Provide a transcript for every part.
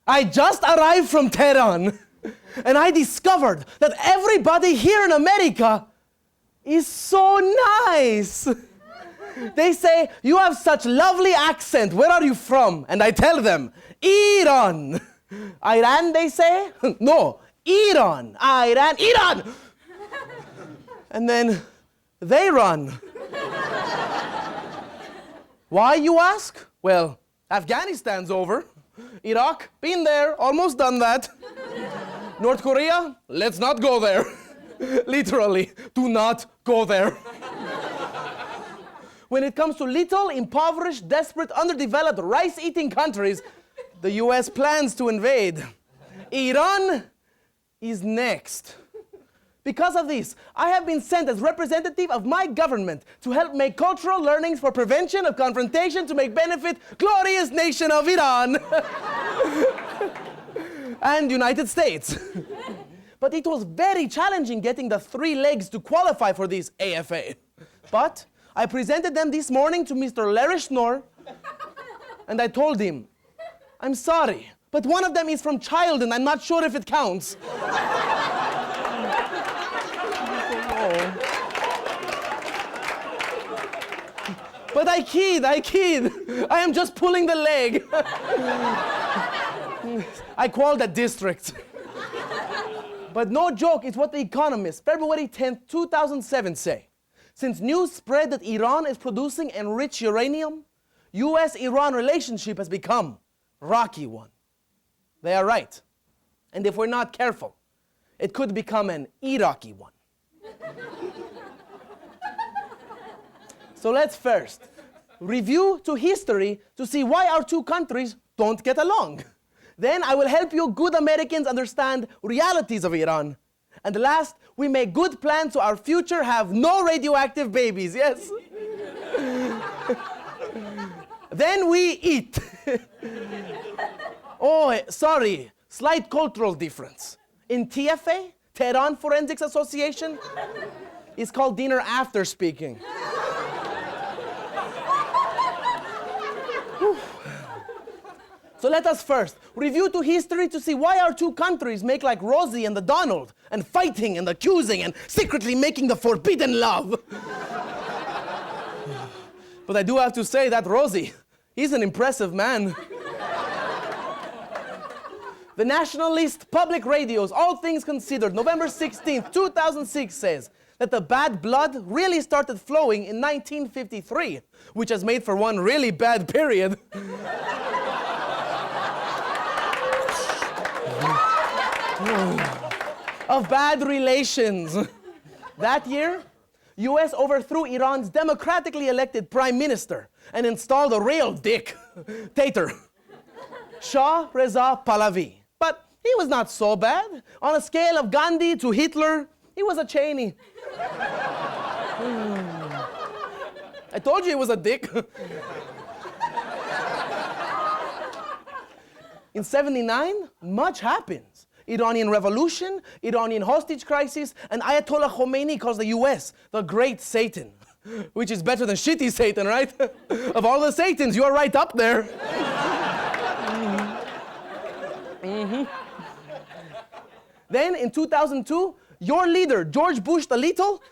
I just arrived from Tehran, and I discovered that everybody here in America is so nice. They say, you have such lovely accent. Where are you from? And I tell them, Iran. Iran, they say? No, Iran. Iran, Iran. And then they run. Why, you ask? Well, Afghanistan's over. Iraq, been there, almost done that. North Korea, let's not go there. Literally, do not go there. When it comes to little, impoverished, desperate, underdeveloped, rice-eating countries, the US plans to invade. Iran is next. Because of this, I have been sent as representative of my government to help make cultural learnings for prevention of confrontation to make benefit glorious nation of Iran and United States. But it was very challenging getting the 3 legs to qualify for this AFA. But I presented them this morning to Mr. Larry Schnorr, and I told him, I'm sorry, but one of them is from child and I'm not sure if it counts. But I kid. I am just pulling the leg. I call that district. But no joke, it's what The Economist, February 10th, 2007 say. Since news spread that Iran is producing enriched uranium, US-Iran relationship has become rocky one. They are right. And if we're not careful, it could become an Iraqi one. So let's first review to history to see why our 2 countries don't get along. Then I will help you good Americans understand realities of Iran. And last, we make good plans so our future have no radioactive babies, yes? Then we eat. Oh, sorry, slight cultural difference. In TFA, Tehran Forensics Association, it's called dinner after speaking. So let us first review to history to see why our 2 countries make like Rosie and the Donald, and fighting and accusing and secretly making the forbidden love. But I do have to say that Rosie, he's an impressive man. The Nationalist Public Radio's All Things Considered, November 16th, 2006 says that the bad blood really started flowing in 1953, which has made for one really bad period. Of bad relations. That year, US overthrew Iran's democratically elected prime minister and installed a real dictator, Shah Reza Pahlavi. But he was not so bad. On a scale of Gandhi to Hitler, he was a Cheney. I told you he was a dick. In '79, much happens. Iranian revolution, Iranian hostage crisis, and Ayatollah Khomeini calls the US the great Satan, which is better than shitty Satan, right? Of all the Satans, you are right up there. Then in 2002, your leader, George Bush the Little,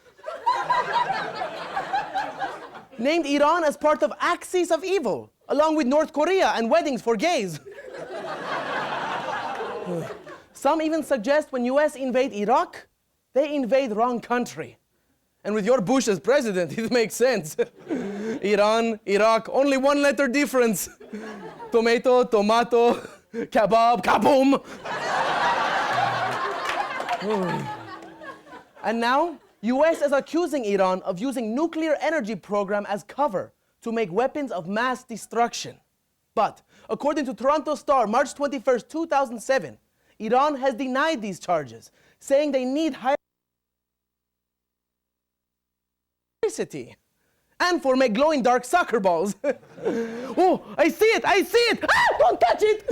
named Iran as part of Axis of Evil, along with North Korea and weddings for gays. Some even suggest when US invade Iraq, they invade wrong country. And with your Bush as president, it makes sense. Iran, Iraq, only 1 letter difference. Tomato, tomato, kebab, kaboom. And now, US is accusing Iran of using nuclear energy program as cover to make weapons of mass destruction. But according to Toronto Star, March 21st, 2007, Iran has denied these charges, saying they need higher electricity and for make glow in dark soccer balls. Oh, I see it! Ah, don't touch it!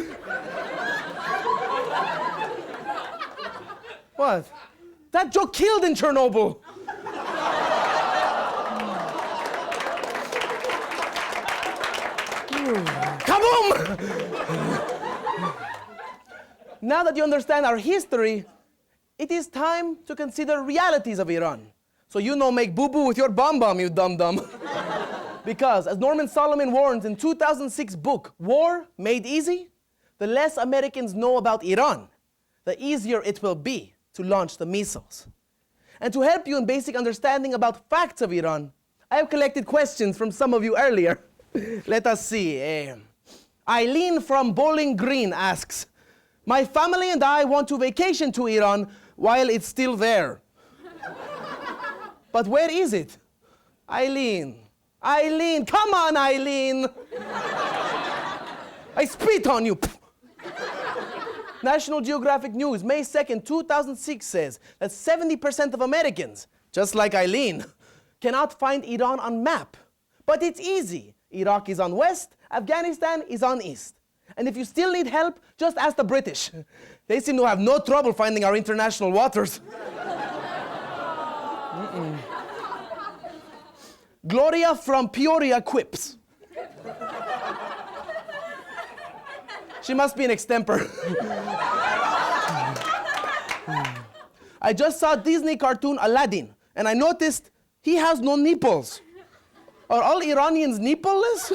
What? That joke killed in Chernobyl. Kaboom! Now that you understand our history, it is time to consider realities of Iran. So you know, make boo-boo with your bomb, you dum-dum. Because, as Norman Solomon warns in 2006 book, War Made Easy, the less Americans know about Iran, the easier it will be to launch the missiles. And to help you in basic understanding about facts of Iran, I have collected questions from some of you earlier. Let us see. Eileen from Bowling Green asks, my family and I want to vacation to Iran while it's still there. But where is it? Eileen, come on, Eileen. I spit on you. National Geographic News, May 2nd, 2006 says that 70% of Americans, just like Eileen, cannot find Iran on map. But it's easy. Iraq is on west, Afghanistan is on east. And if you still need help, just ask the British. They seem to have no trouble finding our international waters. Gloria from Peoria quips. She must be an extemper. I just saw Disney cartoon Aladdin, and I noticed he has no nipples. Are all Iranians nippleless?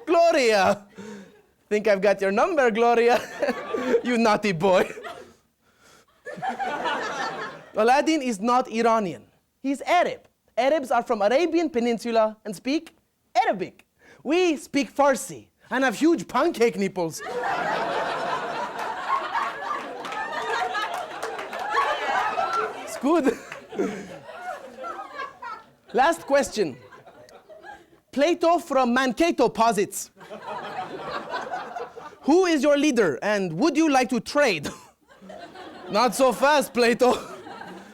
Gloria. Think I've got your number, Gloria. You naughty boy. Aladdin is not Iranian. He's Arab. Arabs are from Arabian Peninsula and speak Arabic. We speak Farsi and have huge pancake nipples. It's good. Last question. Plato from Mankato posits, who is your leader and would you like to trade? Not so fast, Plato.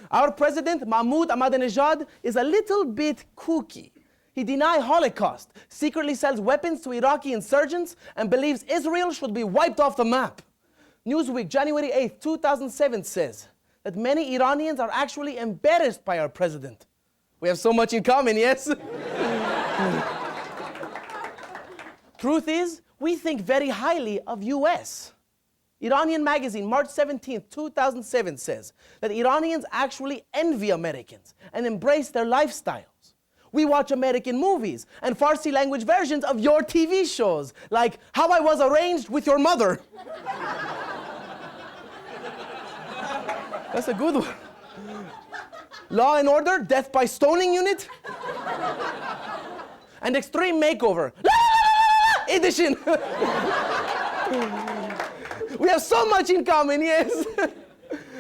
Our president, Mahmoud Ahmadinejad, is a little bit kooky. He denies Holocaust, secretly sells weapons to Iraqi insurgents, and believes Israel should be wiped off the map. Newsweek, January 8, 2007 says that many Iranians are actually embarrassed by our president. We have so much in common, yes? Truth is, we think very highly of US. Iranian magazine, March 17, 2007 says that Iranians actually envy Americans and embrace their lifestyles. We watch American movies and Farsi language versions of your TV shows, like How I Was Arranged with Your Mother. That's a good one. Law and Order, Death by Stoning Unit. And Extreme Makeover. Edition. We have so much in common, yes.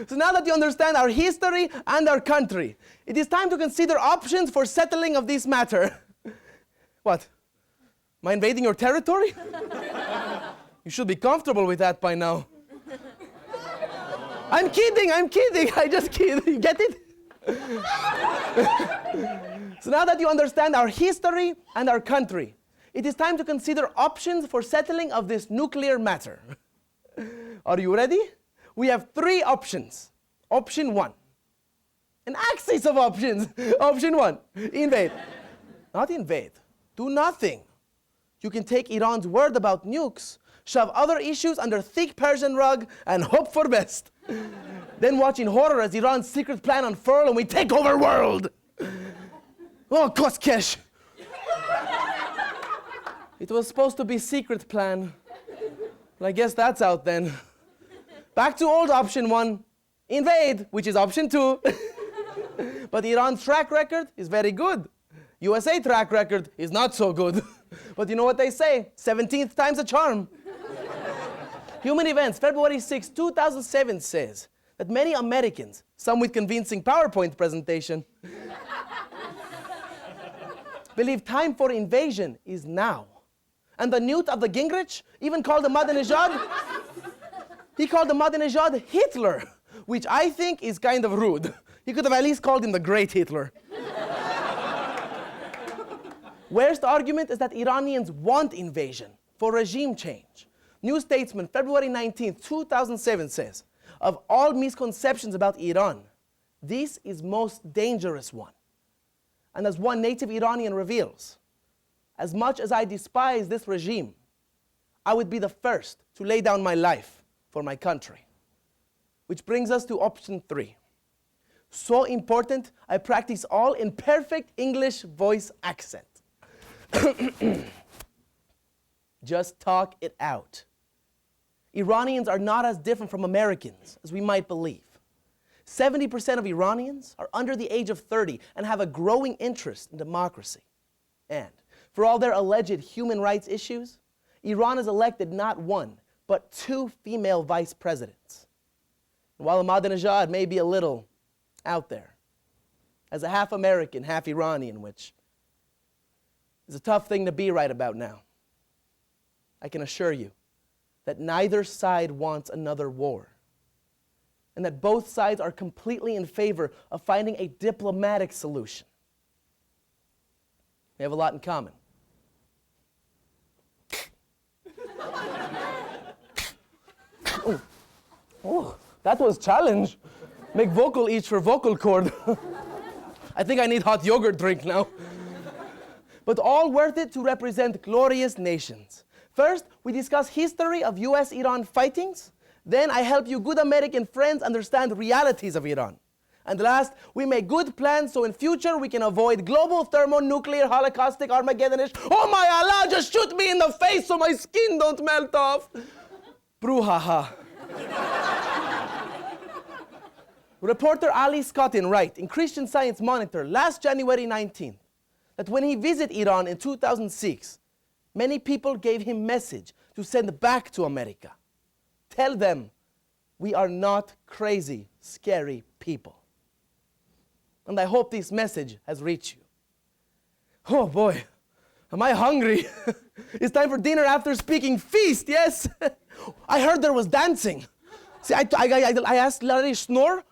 So now that you understand our history and our country, it is time to consider options for settling of this matter. What? Am I invading your territory? You should be comfortable with that by now. I'm kidding. I just kid. You get it? So now that you understand our history and our country, it is time to consider options for settling of this nuclear matter. Are you ready? We have 3 options. Option 1. An axis of options. Option 1. Invade. Not invade. Do nothing. You can take Iran's word about nukes, shove other issues under thick Persian rug, and hope for best. Then watch in horror as Iran's secret plan unfurl and we take over world. Oh, Koschesh. It was supposed to be secret plan. Well, I guess that's out then. Back to old option 1, invade, which is option 2. But Iran's track record is very good. USA track record is not so good. But you know what they say, 17th time's a charm. Human Events, February 6, 2007 says that many Americans, some with convincing PowerPoint presentation, believe time for invasion is now. And the newt of the Gingrich even called Ahmadinejad, he called Ahmadinejad Hitler, which I think is kind of rude. He could have at least called him the Great Hitler. Worst argument is that Iranians want invasion for regime change. New Statesman, February 19, 2007 says, of all misconceptions about Iran, this is most dangerous one. And as one native Iranian reveals, as much as I despise this regime, I would be the first to lay down my life for my country. Which brings us to option 3. So important, I practice all in perfect English voice accent. Just talk it out. Iranians are not as different from Americans as we might believe. 70% of Iranians are under the age of 30 and have a growing interest in democracy. And for all their alleged human rights issues, Iran has elected not 1, but 2 female vice presidents. And while Ahmadinejad may be a little out there, as a half American, half Iranian, which is a tough thing to be right about now, I can assure you that neither side wants another war, and that both sides are completely in favor of finding a diplomatic solution. They have a lot in common. Oh, that was challenge. Make vocal each for vocal cord. I think I need hot yogurt drink now. But all worth it to represent glorious nations. First, we discuss history of US-Iran fightings. Then I help you good American friends understand realities of Iran. And last, we make good plans so in future we can avoid global thermonuclear holocaustic Armageddonish. Oh my Allah, just shoot me in the face so my skin don't melt off. Brouhaha. Reporter Ali Scottin writes in Christian Science Monitor last January 19th that when he visited Iran in 2006, many people gave him message to send back to America. Tell them we are not crazy, scary people. And I hope this message has reached you. Oh boy, am I hungry? It's time for dinner after speaking feast, yes? I heard there was dancing. See, I asked Larry Schnorr,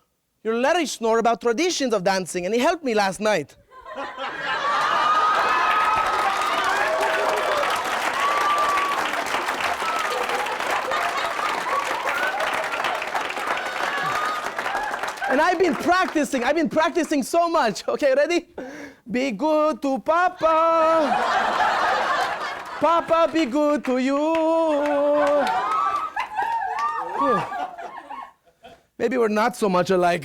your Larry Schnorr, about traditions of dancing, and he helped me last night. And I've been practicing so much. Okay, ready? Be good to Papa. Papa, be good to you. Maybe we're not so much alike.